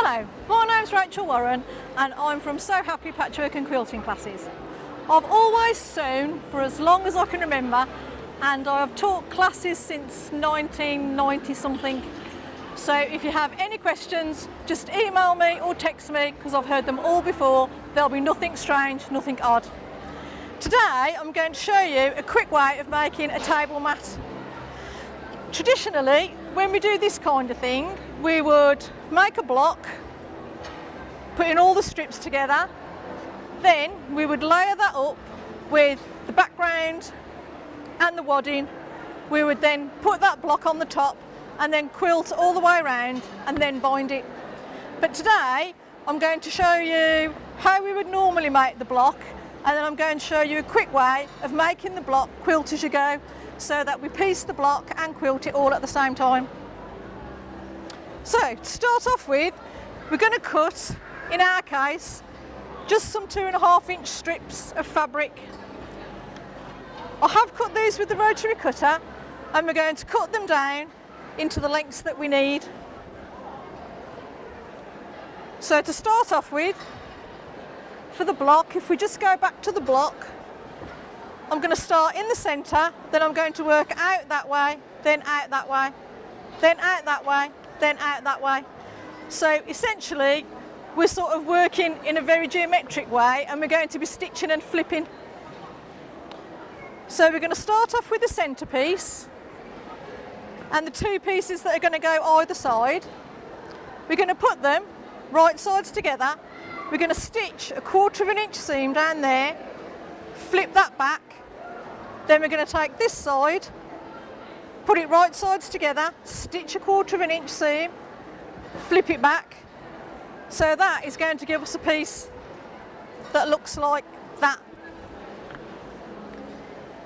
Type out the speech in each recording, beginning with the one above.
Hello, my name's Rachel Warren and I'm from Sew Happy Patchwork and Quilting classes. I've always sewn for as long as I can remember and I have taught classes since 1990 something. So if you have any questions, just email me or text me because I've heard them all before. There'll be nothing strange, nothing odd. Today I'm going to show you a quick way of making a table mat. Traditionally, when we do this kind of thing, we would make a block, put in all the strips together, then we would layer that up with the background and the wadding. We would then put that block on the top and then quilt all the way around and then bind it. But today I'm going to show you how we would normally make the block, and then I'm going to show you a quick way of making the block quilt as you go, so that we piece the block and quilt it all at the same time. So to start off with, we're going to cut, in our case, just some 2.5-inch strips of fabric. I have cut these with the rotary cutter and we're going to cut them down into the lengths that we need. So to start off with, for the block, if we just go back to the block, I'm going to start in the centre, then I'm going to work out that way, then out that way, then out that way, then out that way. So essentially we're sort of working in a very geometric way and we're going to be stitching and flipping. So we're going to start off with the centre piece and the two pieces that are going to go either side. We're going to put them right sides together. We're going to stitch a 1/4 inch seam down there, flip that back. Then we're going to take this side, put it right sides together, stitch a 1/4 inch seam, flip it back. So that is going to give us a piece that looks like that.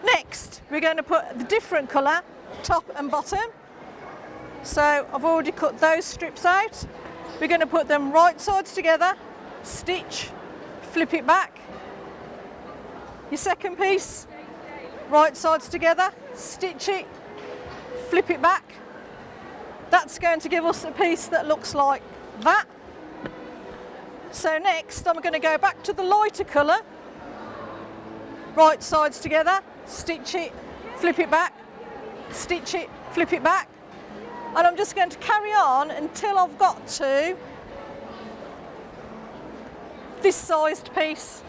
Next, we're going to put the different colour, top and bottom. So I've already cut those strips out. We're going to put them right sides together, stitch, flip it back. Your second piece, right sides together, stitch it, flip it back. That's going to give us a piece that looks like that. So next I'm going to go back to the lighter colour, right sides together, stitch it, flip it back, stitch it, flip it back. And I'm just going to carry on until I've got to this sized piece.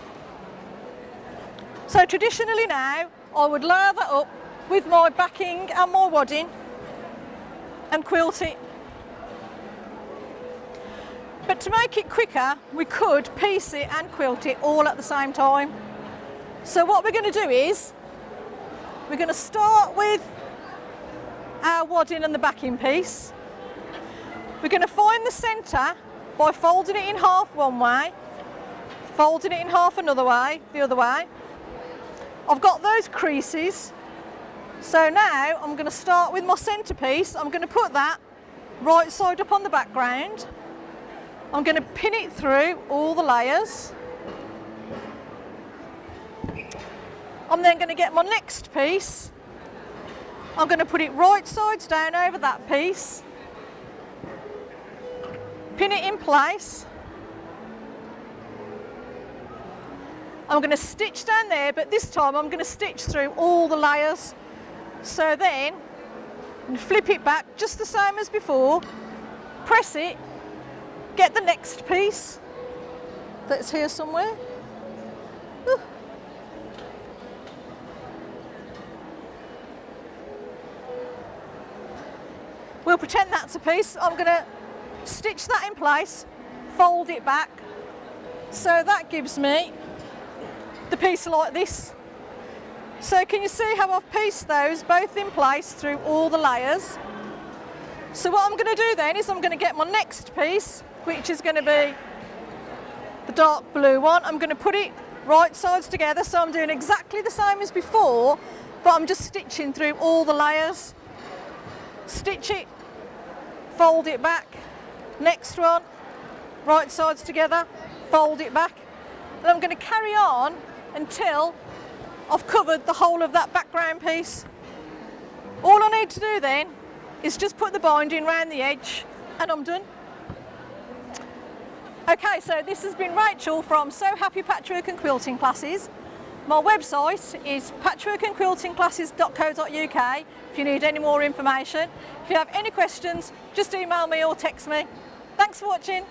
So traditionally now, I would layer that up with my backing and my wadding and quilt it. But to make it quicker, we could piece it and quilt it all at the same time. So what we're going to do is, we're going to start with our wadding and the backing piece. We're going to find the centre by folding it in half one way, folding it in half another way, the other way. I've got those creases, so now I'm going to start with my centre piece. I'm going to put that right side up on the background. I'm going to pin it through all the layers. I'm then going to get my next piece. I'm going to put it right sides down over that piece, pin it in place. I'm going to stitch down there, but this time I'm going to stitch through all the layers. So then, flip it back just the same as before, press it, get the next piece that's here somewhere. Ooh. We'll pretend that's a piece. I'm going to stitch that in place, fold it back. So that gives me the piece like this. So can you see how I've pieced those both in place through all the layers? So what I'm going to do then is I'm going to get my next piece, which is going to be the dark blue one. I'm going to put it right sides together, so I'm doing exactly the same as before, but I'm just stitching through all the layers. Stitch it, fold it back, next one, right sides together, fold it back. And I'm going to carry on until I've covered the whole of that background piece. All I need to do then is just put the binding round the edge and I'm done. Okay, so this has been Rachel from Sew Happy Patchwork and Quilting Classes. My website is patchworkandquiltingclasses.co.uk if you need any more information. If you have any questions, just email me or text me. Thanks for watching.